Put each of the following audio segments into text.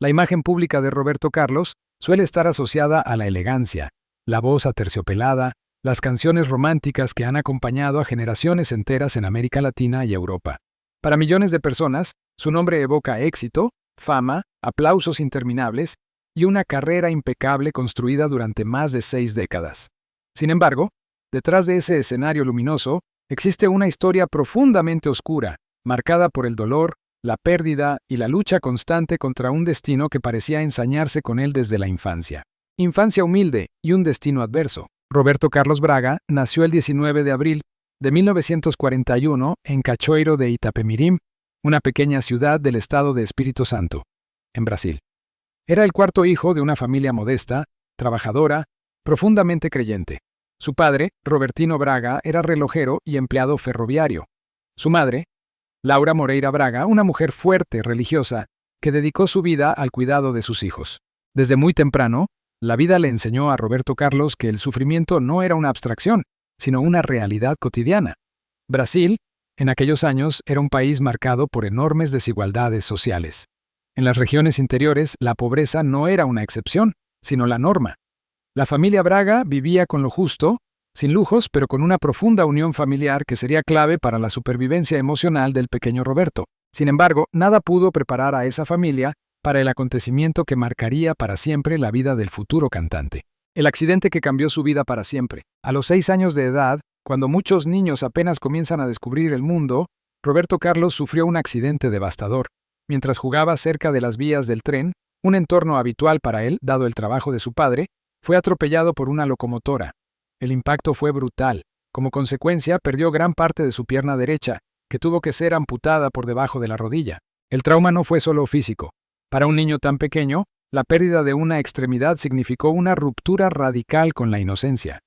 La imagen pública de Roberto Carlos suele estar asociada a la elegancia, la voz aterciopelada, las canciones románticas que han acompañado a generaciones enteras en América Latina y Europa. Para millones de personas, su nombre evoca éxito, fama, aplausos interminables y una carrera impecable construida durante más de 6 décadas. Sin embargo, detrás de ese escenario luminoso, existe una historia profundamente oscura, marcada por el dolor, la pérdida y la lucha constante contra un destino que parecía ensañarse con él desde la infancia. Infancia humilde y un destino adverso. Roberto Carlos Braga nació el 19 de abril de 1941 en Cachoeiro de Itapemirim, una pequeña ciudad del estado de Espírito Santo, en Brasil. Era el cuarto hijo de una familia modesta, trabajadora, profundamente creyente. Su padre, Robertino Braga, era relojero y empleado ferroviario. Su madre, Laura Moreira Braga, una mujer fuerte, religiosa, que dedicó su vida al cuidado de sus hijos. Desde muy temprano, la vida le enseñó a Roberto Carlos que el sufrimiento no era una abstracción, sino una realidad cotidiana. Brasil, en aquellos años, era un país marcado por enormes desigualdades sociales. En las regiones interiores, la pobreza no era una excepción, sino la norma. La familia Braga vivía con lo justo, sin lujos, pero con una profunda unión familiar que sería clave para la supervivencia emocional del pequeño Roberto. Sin embargo, nada pudo preparar a esa familia para el acontecimiento que marcaría para siempre la vida del futuro cantante. El accidente que cambió su vida para siempre. A los 6 años de edad, cuando muchos niños apenas comienzan a descubrir el mundo, Roberto Carlos sufrió un accidente devastador. Mientras jugaba cerca de las vías del tren, un entorno habitual para él, dado el trabajo de su padre, fue atropellado por una locomotora. El impacto fue brutal. Como consecuencia, perdió gran parte de su pierna derecha, que tuvo que ser amputada por debajo de la rodilla. El trauma no fue solo físico. Para un niño tan pequeño, la pérdida de una extremidad significó una ruptura radical con la inocencia.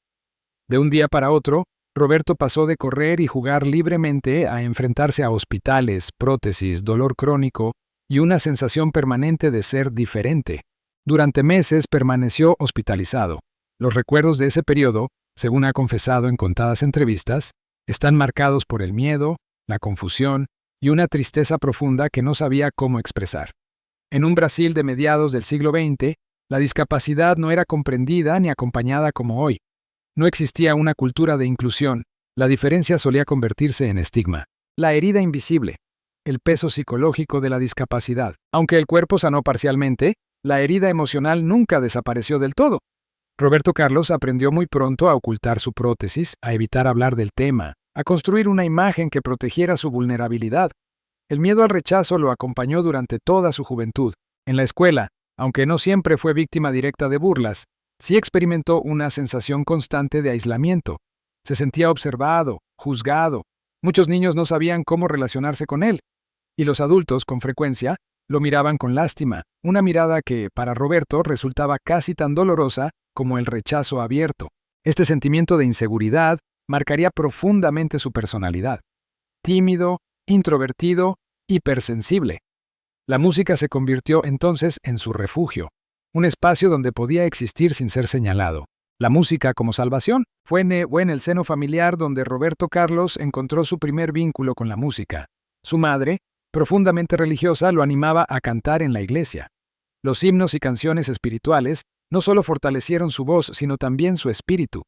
De un día para otro, Roberto pasó de correr y jugar libremente a enfrentarse a hospitales, prótesis, dolor crónico y una sensación permanente de ser diferente. Durante meses permaneció hospitalizado. Los recuerdos de ese periodo, según ha confesado en contadas entrevistas, están marcados por el miedo, la confusión y una tristeza profunda que no sabía cómo expresar. En un Brasil de mediados del siglo XX, la discapacidad no era comprendida ni acompañada como hoy. No existía una cultura de inclusión, la diferencia solía convertirse en estigma. La herida invisible, el peso psicológico de la discapacidad. Aunque el cuerpo sanó parcialmente, la herida emocional nunca desapareció del todo. Roberto Carlos aprendió muy pronto a ocultar su prótesis, a evitar hablar del tema, a construir una imagen que protegiera su vulnerabilidad. El miedo al rechazo lo acompañó durante toda su juventud. En la escuela, aunque no siempre fue víctima directa de burlas, sí experimentó una sensación constante de aislamiento. Se sentía observado, juzgado. Muchos niños no sabían cómo relacionarse con él. Y los adultos, con frecuencia, lo miraban con lástima, una mirada que, para Roberto, resultaba casi tan dolorosa como el rechazo abierto. Este sentimiento de inseguridad marcaría profundamente su personalidad. Tímido, introvertido, hipersensible. La música se convirtió entonces en su refugio, un espacio donde podía existir sin ser señalado. La música como salvación fue en el seno familiar donde Roberto Carlos encontró su primer vínculo con la música. Su madre, profundamente religiosa, lo animaba a cantar en la iglesia. Los himnos y canciones espirituales no solo fortalecieron su voz, sino también su espíritu.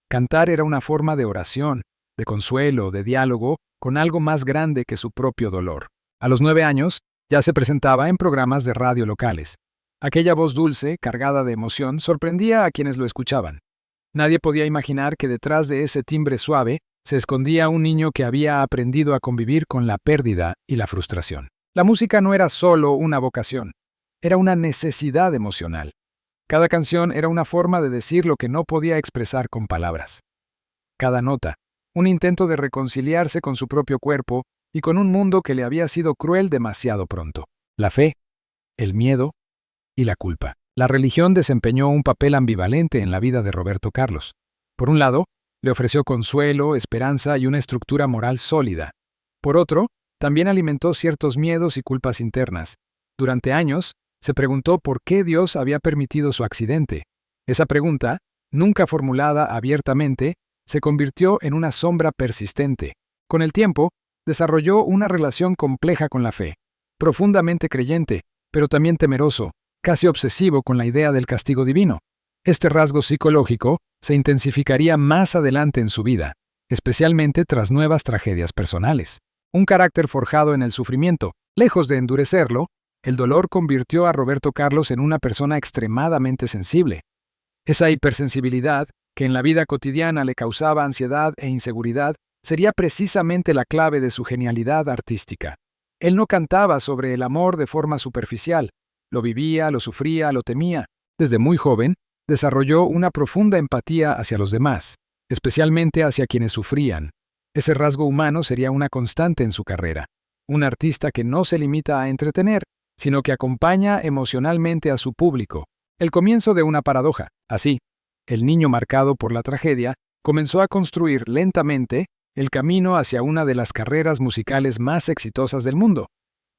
Cantar era una forma de oración, de consuelo, de diálogo con algo más grande que su propio dolor. A los 9 años, ya se presentaba en programas de radio locales. Aquella voz dulce, cargada de emoción, sorprendía a quienes lo escuchaban. Nadie podía imaginar que detrás de ese timbre suave se escondía un niño que había aprendido a convivir con la pérdida y la frustración. La música no era solo una vocación, era una necesidad emocional. Cada canción era una forma de decir lo que no podía expresar con palabras. Cada nota, un intento de reconciliarse con su propio cuerpo y con un mundo que le había sido cruel demasiado pronto. La fe, el miedo y la culpa. La religión desempeñó un papel ambivalente en la vida de Roberto Carlos. Por un lado, le ofreció consuelo, esperanza y una estructura moral sólida. Por otro, también alimentó ciertos miedos y culpas internas. Durante años, se preguntó por qué Dios había permitido su accidente. Esa pregunta, nunca formulada abiertamente, se convirtió en una sombra persistente. Con el tiempo, desarrolló una relación compleja con la fe. Profundamente creyente, pero también temeroso, casi obsesivo con la idea del castigo divino. Este rasgo psicológico se intensificaría más adelante en su vida, especialmente tras nuevas tragedias personales. Un carácter forjado en el sufrimiento, lejos de endurecerlo, el dolor convirtió a Roberto Carlos en una persona extremadamente sensible. Esa hipersensibilidad, que en la vida cotidiana le causaba ansiedad e inseguridad, sería precisamente la clave de su genialidad artística. Él no cantaba sobre el amor de forma superficial, lo vivía, lo sufría, lo temía. Desde muy joven, desarrolló una profunda empatía hacia los demás, especialmente hacia quienes sufrían. Ese rasgo humano sería una constante en su carrera. Un artista que no se limita a entretener, sino que acompaña emocionalmente a su público. El comienzo de una paradoja. Así, el niño marcado por la tragedia comenzó a construir lentamente el camino hacia una de las carreras musicales más exitosas del mundo.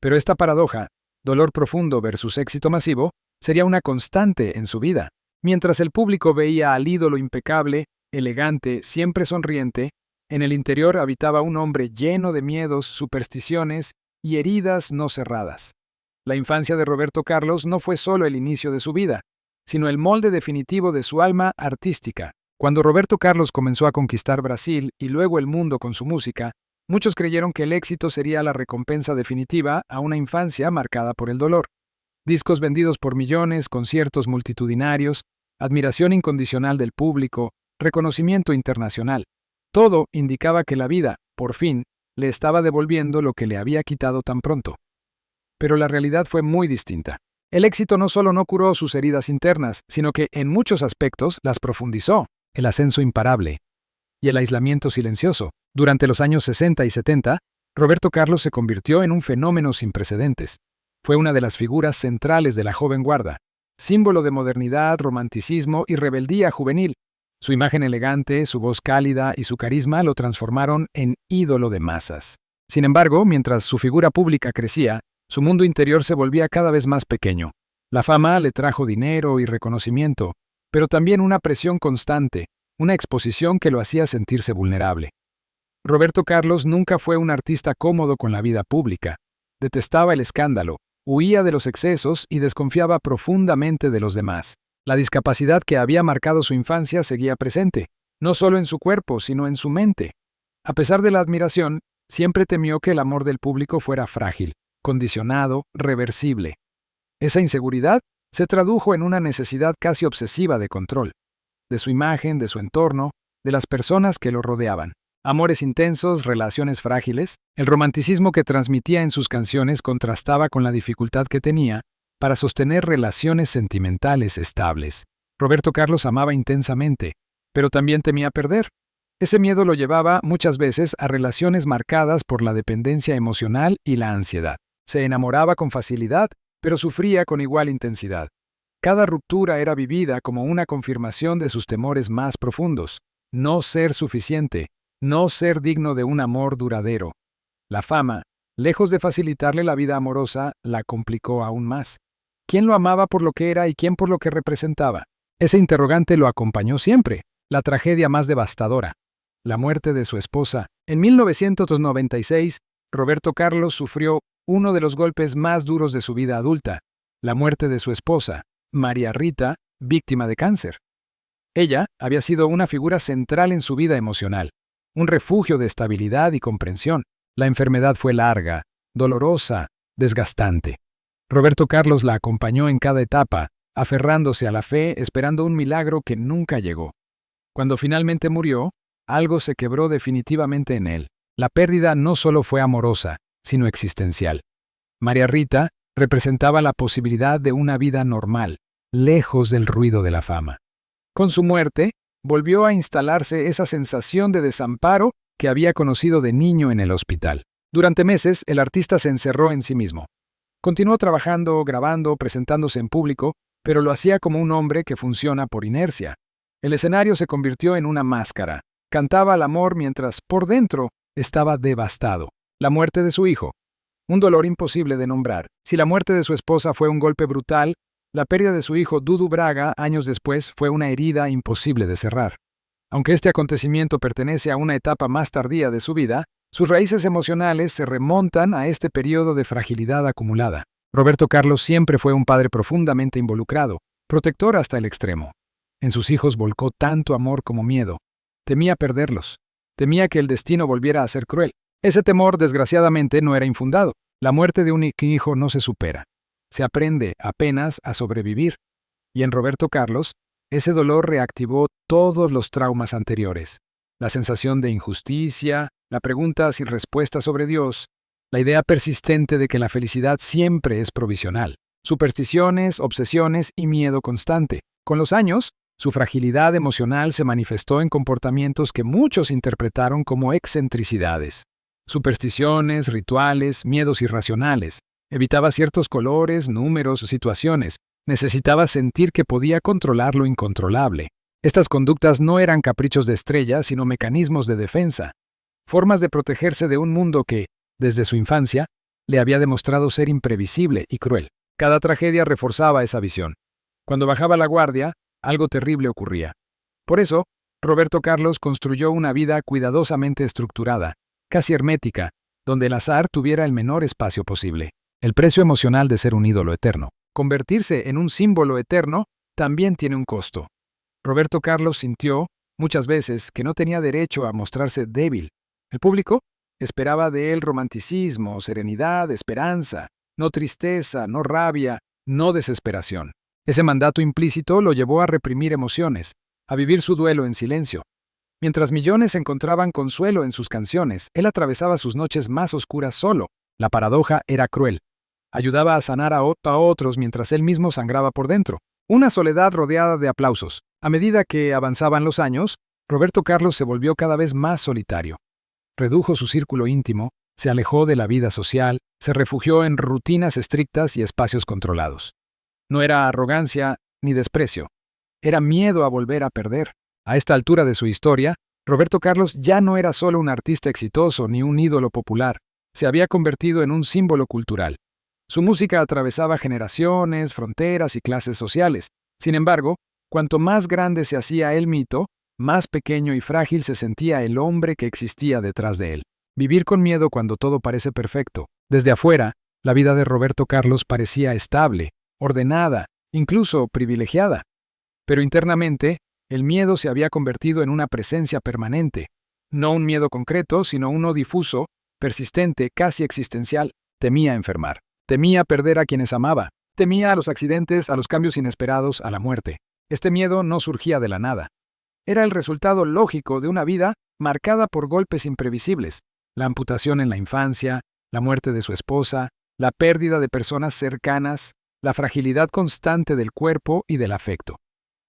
Pero esta paradoja, dolor profundo versus éxito masivo, sería una constante en su vida. Mientras el público veía al ídolo impecable, elegante, siempre sonriente, en el interior habitaba un hombre lleno de miedos, supersticiones y heridas no cerradas. La infancia de Roberto Carlos no fue solo el inicio de su vida, sino el molde definitivo de su alma artística. Cuando Roberto Carlos comenzó a conquistar Brasil y luego el mundo con su música, muchos creyeron que el éxito sería la recompensa definitiva a una infancia marcada por el dolor. Discos vendidos por millones, conciertos multitudinarios, admiración incondicional del público, reconocimiento internacional. Todo indicaba que la vida, por fin, le estaba devolviendo lo que le había quitado tan pronto. Pero la realidad fue muy distinta. El éxito no solo no curó sus heridas internas, sino que en muchos aspectos las profundizó. El ascenso imparable y el aislamiento silencioso. Durante los años 60 y 70, Roberto Carlos se convirtió en un fenómeno sin precedentes. Fue una de las figuras centrales de la joven guarda, símbolo de modernidad, romanticismo y rebeldía juvenil. Su imagen elegante, su voz cálida y su carisma lo transformaron en ídolo de masas. Sin embargo, mientras su figura pública crecía, su mundo interior se volvía cada vez más pequeño. La fama le trajo dinero y reconocimiento, pero también una presión constante, una exposición que lo hacía sentirse vulnerable. Roberto Carlos nunca fue un artista cómodo con la vida pública. Detestaba el escándalo, huía de los excesos y desconfiaba profundamente de los demás. La discapacidad que había marcado su infancia seguía presente, no solo en su cuerpo, sino en su mente. A pesar de la admiración, siempre temió que el amor del público fuera frágil, condicionado, reversible. Esa inseguridad se tradujo en una necesidad casi obsesiva de control, de su imagen, de su entorno, de las personas que lo rodeaban. Amores intensos, relaciones frágiles, el romanticismo que transmitía en sus canciones contrastaba con la dificultad que tenía para sostener relaciones sentimentales estables. Roberto Carlos amaba intensamente, pero también temía perder. Ese miedo lo llevaba muchas veces a relaciones marcadas por la dependencia emocional y la ansiedad. Se enamoraba con facilidad, pero sufría con igual intensidad. Cada ruptura era vivida como una confirmación de sus temores más profundos. No ser suficiente, no ser digno de un amor duradero. La fama, lejos de facilitarle la vida amorosa, la complicó aún más. ¿Quién lo amaba por lo que era y quién por lo que representaba? Ese interrogante lo acompañó siempre. La tragedia más devastadora, la muerte de su esposa. En 1996, Roberto Carlos sufrió uno de los golpes más duros de su vida adulta, la muerte de su esposa, María Rita, víctima de cáncer. Ella había sido una figura central en su vida emocional, un refugio de estabilidad y comprensión. La enfermedad fue larga, dolorosa, desgastante. Roberto Carlos la acompañó en cada etapa, aferrándose a la fe, esperando un milagro que nunca llegó. Cuando finalmente murió, algo se quebró definitivamente en él. La pérdida no solo fue amorosa, sino existencial. María Rita representaba la posibilidad de una vida normal, lejos del ruido de la fama. Con su muerte, volvió a instalarse esa sensación de desamparo que había conocido de niño en el hospital. Durante meses, el artista se encerró en sí mismo. Continuó trabajando, grabando, presentándose en público, pero lo hacía como un hombre que funciona por inercia. El escenario se convirtió en una máscara. Cantaba al amor mientras, por dentro, estaba devastado. La muerte de su hijo. Un dolor imposible de nombrar. Si la muerte de su esposa fue un golpe brutal, la pérdida de su hijo Dudu Braga, años después, fue una herida imposible de cerrar. Aunque este acontecimiento pertenece a una etapa más tardía de su vida, sus raíces emocionales se remontan a este periodo de fragilidad acumulada. Roberto Carlos siempre fue un padre profundamente involucrado, protector hasta el extremo. En sus hijos volcó tanto amor como miedo. Temía perderlos. Temía que el destino volviera a ser cruel. Ese temor, desgraciadamente, no era infundado. La muerte de un hijo no se supera. Se aprende apenas a sobrevivir. Y en Roberto Carlos, ese dolor reactivó todos los traumas anteriores. La sensación de injusticia, la pregunta sin respuesta sobre Dios, la idea persistente de que la felicidad siempre es provisional, supersticiones, obsesiones y miedo constante. Con los años, su fragilidad emocional se manifestó en comportamientos que muchos interpretaron como excentricidades. Supersticiones, rituales, miedos irracionales. Evitaba ciertos colores, números o situaciones. Necesitaba sentir que podía controlar lo incontrolable. Estas conductas no eran caprichos de estrella, sino mecanismos de defensa. Formas de protegerse de un mundo que, desde su infancia, le había demostrado ser imprevisible y cruel. Cada tragedia reforzaba esa visión. Cuando bajaba la guardia, algo terrible ocurría. Por eso, Roberto Carlos construyó una vida cuidadosamente estructurada, casi hermética, donde el azar tuviera el menor espacio posible. El precio emocional de ser un ídolo eterno. Convertirse en un símbolo eterno también tiene un costo. Roberto Carlos sintió, muchas veces, que no tenía derecho a mostrarse débil. El público esperaba de él romanticismo, serenidad, esperanza, no tristeza, no rabia, no desesperación. Ese mandato implícito lo llevó a reprimir emociones, a vivir su duelo en silencio. Mientras millones encontraban consuelo en sus canciones, él atravesaba sus noches más oscuras solo. La paradoja era cruel. Ayudaba a sanar a otros mientras él mismo sangraba por dentro. Una soledad rodeada de aplausos. A medida que avanzaban los años, Roberto Carlos se volvió cada vez más solitario. Redujo su círculo íntimo, se alejó de la vida social, se refugió en rutinas estrictas y espacios controlados. No era arrogancia ni desprecio. Era miedo a volver a perder. A esta altura de su historia, Roberto Carlos ya no era solo un artista exitoso ni un ídolo popular. Se había convertido en un símbolo cultural. Su música atravesaba generaciones, fronteras y clases sociales. Sin embargo, cuanto más grande se hacía el mito, más pequeño y frágil se sentía el hombre que existía detrás de él. Vivir con miedo cuando todo parece perfecto. Desde afuera, la vida de Roberto Carlos parecía estable, ordenada, incluso privilegiada. Pero internamente, el miedo se había convertido en una presencia permanente. No un miedo concreto, sino uno difuso, persistente, casi existencial. Temía enfermar. Temía perder a quienes amaba. Temía a los accidentes, a los cambios inesperados, a la muerte. Este miedo no surgía de la nada. Era el resultado lógico de una vida marcada por golpes imprevisibles. La amputación en la infancia, la muerte de su esposa, la pérdida de personas cercanas, la fragilidad constante del cuerpo y del afecto.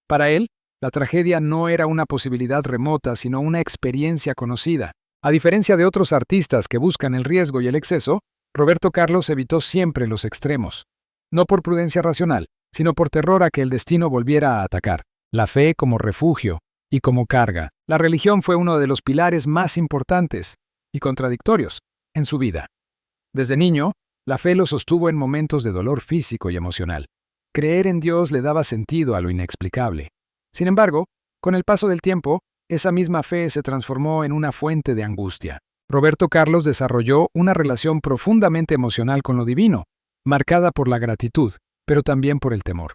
Para él, la tragedia no era una posibilidad remota, sino una experiencia conocida. A diferencia de otros artistas que buscan el riesgo y el exceso, Roberto Carlos evitó siempre los extremos. No por prudencia racional, sino por terror a que el destino volviera a atacar. La fe como refugio y como carga. La religión fue uno de los pilares más importantes y contradictorios en su vida. Desde niño, la fe lo sostuvo en momentos de dolor físico y emocional. Creer en Dios le daba sentido a lo inexplicable. Sin embargo, con el paso del tiempo, esa misma fe se transformó en una fuente de angustia. Roberto Carlos desarrolló una relación profundamente emocional con lo divino, marcada por la gratitud, pero también por el temor.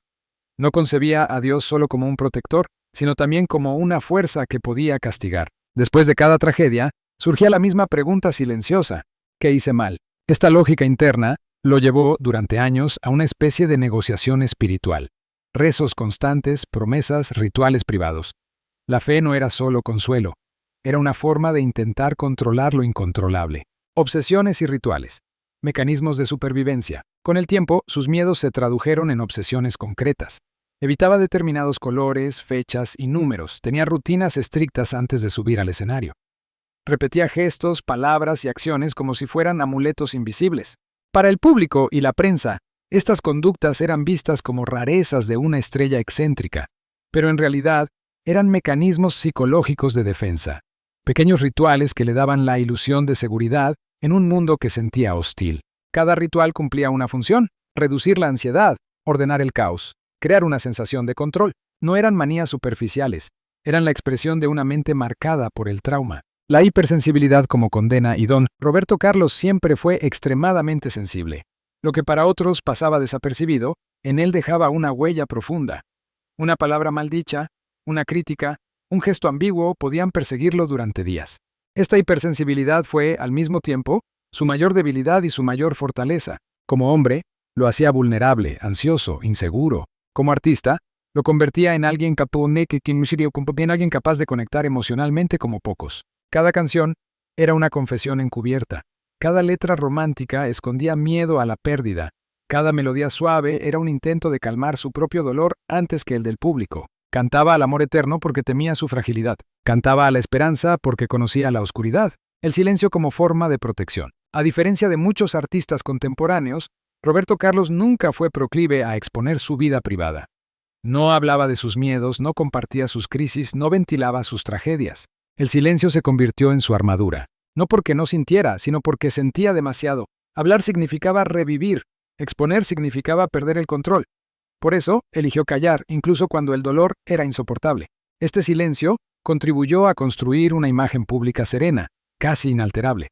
No concebía a Dios solo como un protector, sino también como una fuerza que podía castigar. Después de cada tragedia, surgía la misma pregunta silenciosa: ¿qué hice mal? Esta lógica interna lo llevó durante años a una especie de negociación espiritual. Rezos constantes, promesas, rituales privados. La fe no era solo consuelo, era una forma de intentar controlar lo incontrolable. Obsesiones y rituales. Mecanismos de supervivencia. Con el tiempo, sus miedos se tradujeron en obsesiones concretas. Evitaba determinados colores, fechas y números. Tenía rutinas estrictas antes de subir al escenario. Repetía gestos, palabras y acciones como si fueran amuletos invisibles. Para el público y la prensa, estas conductas eran vistas como rarezas de una estrella excéntrica, pero en realidad eran mecanismos psicológicos de defensa, pequeños rituales que le daban la ilusión de seguridad en un mundo que sentía hostil. Cada ritual cumplía una función: reducir la ansiedad, ordenar el caos, crear una sensación de control. No eran manías superficiales, eran la expresión de una mente marcada por el trauma. La hipersensibilidad como condena y don. Roberto Carlos siempre fue extremadamente sensible. Lo que para otros pasaba desapercibido, en él dejaba una huella profunda. Una palabra maldicha, una crítica, un gesto ambiguo podían perseguirlo durante días. Esta hipersensibilidad fue, al mismo tiempo, su mayor debilidad y su mayor fortaleza. Como hombre, lo hacía vulnerable, ansioso, inseguro. Como artista, lo convertía en alguien capaz de conectar emocionalmente como pocos. Cada canción era una confesión encubierta. Cada letra romántica escondía miedo a la pérdida. Cada melodía suave era un intento de calmar su propio dolor antes que el del público. Cantaba al amor eterno porque temía su fragilidad. Cantaba a la esperanza porque conocía la oscuridad. El silencio como forma de protección. A diferencia de muchos artistas contemporáneos, Roberto Carlos nunca fue proclive a exponer su vida privada. No hablaba de sus miedos, no compartía sus crisis, no ventilaba sus tragedias. El silencio se convirtió en su armadura. No porque no sintiera, sino porque sentía demasiado. Hablar significaba revivir, exponer significaba perder el control. Por eso, eligió callar, incluso cuando el dolor era insoportable. Este silencio contribuyó a construir una imagen pública serena, casi inalterable.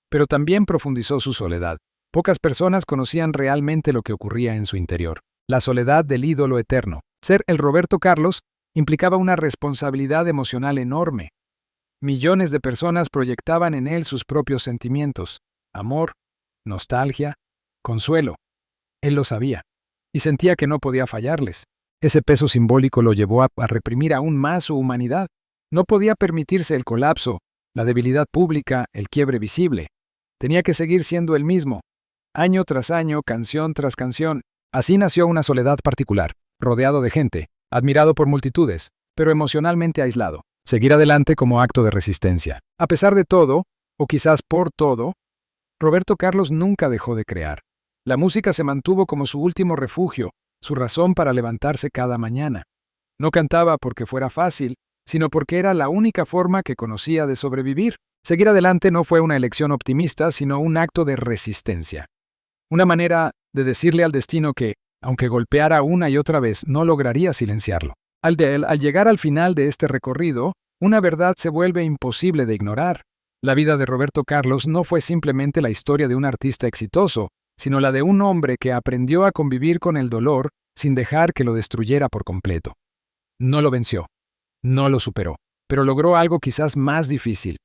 Pero también profundizó su soledad. Pocas personas conocían realmente lo que ocurría en su interior. La soledad del ídolo eterno. Ser el Roberto Carlos implicaba una responsabilidad emocional enorme. Millones de personas proyectaban en él sus propios sentimientos, amor, nostalgia, consuelo. Él lo sabía, y sentía que no podía fallarles. Ese peso simbólico lo llevó a reprimir aún más su humanidad. No podía permitirse el colapso, la debilidad pública, el quiebre visible. Tenía que seguir siendo el mismo, año tras año, canción tras canción. Así nació una soledad particular, rodeado de gente, admirado por multitudes, pero emocionalmente aislado. Seguir adelante como acto de resistencia. A pesar de todo, o quizás por todo, Roberto Carlos nunca dejó de crear. La música se mantuvo como su último refugio, su razón para levantarse cada mañana. No cantaba porque fuera fácil, sino porque era la única forma que conocía de sobrevivir. Seguir adelante no fue una elección optimista, sino un acto de resistencia. Una manera de decirle al destino que, aunque golpeara una y otra vez, no lograría silenciarlo. Al llegar al final de este recorrido, una verdad se vuelve imposible de ignorar. La vida de Roberto Carlos no fue simplemente la historia de un artista exitoso, sino la de un hombre que aprendió a convivir con el dolor sin dejar que lo destruyera por completo. No lo venció, no lo superó, pero logró algo quizás más difícil: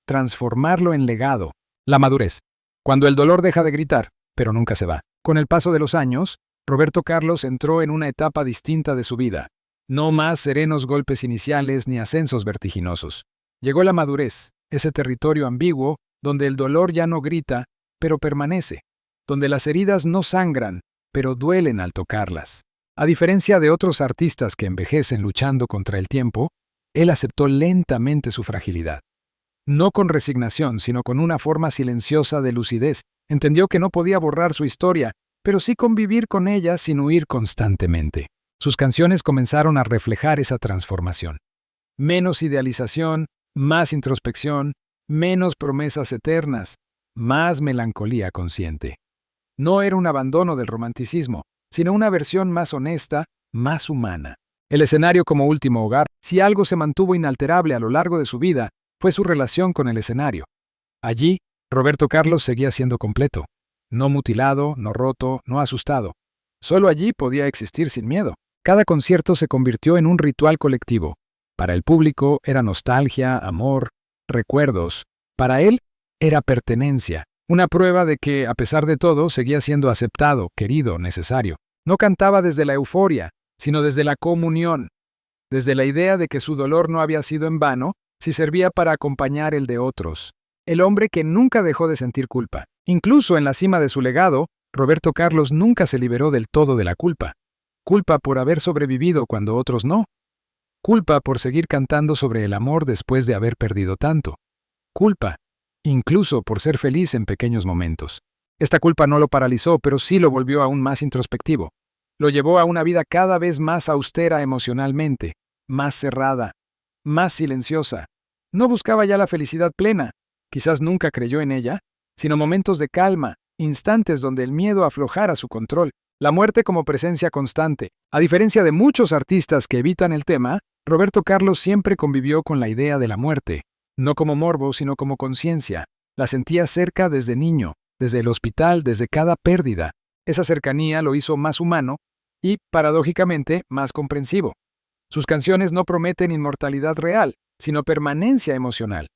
transformarlo en legado, la madurez. Cuando el dolor deja de gritar, pero nunca se va. Con el paso de los años, Roberto Carlos entró en una etapa distinta de su vida. No más serenos golpes iniciales ni ascensos vertiginosos. Llegó la madurez, ese territorio ambiguo donde el dolor ya no grita, pero permanece, donde las heridas no sangran, pero duelen al tocarlas. A diferencia de otros artistas que envejecen luchando contra el tiempo, él aceptó lentamente su fragilidad. No con resignación, sino con una forma silenciosa de lucidez. Entendió que no podía borrar su historia, pero sí convivir con ella sin huir constantemente. Sus canciones comenzaron a reflejar esa transformación. Menos idealización, más introspección, menos promesas eternas, más melancolía consciente. No era un abandono del romanticismo, sino una versión más honesta, más humana. El escenario como último hogar, si algo se mantuvo inalterable a lo largo de su vida, fue su relación con el escenario. Allí, Roberto Carlos seguía siendo completo. No mutilado, no roto, no asustado. Solo allí podía existir sin miedo. Cada concierto se convirtió en un ritual colectivo. Para el público era nostalgia, amor, recuerdos. Para él era pertenencia, una prueba de que, a pesar de todo, seguía siendo aceptado, querido, necesario. No cantaba desde la euforia, sino desde la comunión, desde la idea de que su dolor no había sido en vano si servía para acompañar el de otros. El hombre que nunca dejó de sentir culpa. Incluso en la cima de su legado, Roberto Carlos nunca se liberó del todo de la culpa. Culpa por haber sobrevivido cuando otros no. Culpa por seguir cantando sobre el amor después de haber perdido tanto. Culpa, incluso por ser feliz en pequeños momentos. Esta culpa no lo paralizó, pero sí lo volvió aún más introspectivo. Lo llevó a una vida cada vez más austera emocionalmente, más cerrada, más silenciosa. No buscaba ya la felicidad plena, quizás nunca creyó en ella, sino momentos de calma, instantes donde el miedo aflojara su control. La muerte como presencia constante. A diferencia de muchos artistas que evitan el tema, Roberto Carlos siempre convivió con la idea de la muerte, no como morbo, sino como conciencia. La sentía cerca desde niño, desde el hospital, desde cada pérdida. Esa cercanía lo hizo más humano y, paradójicamente, más comprensivo. Sus canciones no prometen inmortalidad real, sino permanencia emocional.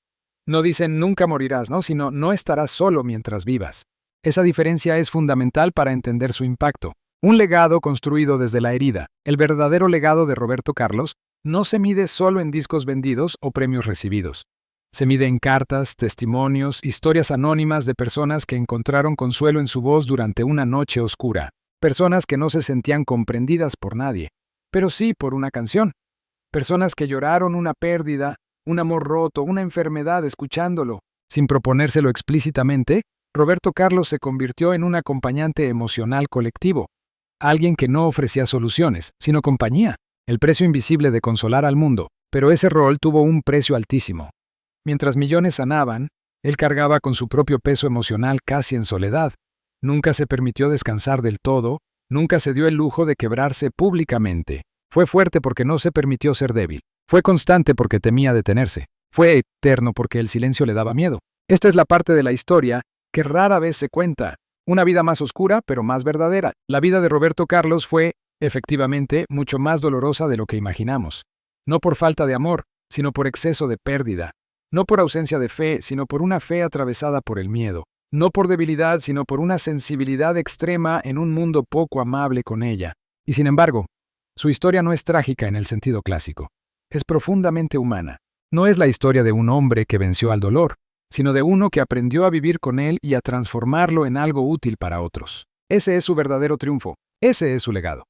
No dicen nunca morirás, ¿no? Sino no estarás solo mientras vivas. Esa diferencia es fundamental para entender su impacto. Un legado construido desde la herida. El verdadero legado de Roberto Carlos no se mide solo en discos vendidos o premios recibidos. Se mide en cartas, testimonios, historias anónimas de personas que encontraron consuelo en su voz durante una noche oscura. Personas que no se sentían comprendidas por nadie, pero sí por una canción. Personas que lloraron una pérdida, un amor roto, una enfermedad escuchándolo. Sin proponérselo explícitamente, Roberto Carlos se convirtió en un acompañante emocional colectivo. Alguien que no ofrecía soluciones, sino compañía. El precio invisible de consolar al mundo. Pero ese rol tuvo un precio altísimo. Mientras millones sanaban, él cargaba con su propio peso emocional casi en soledad. Nunca se permitió descansar del todo, nunca se dio el lujo de quebrarse públicamente. Fue fuerte porque no se permitió ser débil. Fue constante porque temía detenerse. Fue eterno porque el silencio le daba miedo. Esta es la parte de la historia que rara vez se cuenta. Una vida más oscura, pero más verdadera. La vida de Roberto Carlos fue, efectivamente, mucho más dolorosa de lo que imaginamos. No por falta de amor, sino por exceso de pérdida. No por ausencia de fe, sino por una fe atravesada por el miedo. No por debilidad, sino por una sensibilidad extrema en un mundo poco amable con ella. Y sin embargo, su historia no es trágica en el sentido clásico. Es profundamente humana. No es la historia de un hombre que venció al dolor, sino de uno que aprendió a vivir con él y a transformarlo en algo útil para otros. Ese es su verdadero triunfo. Ese es su legado.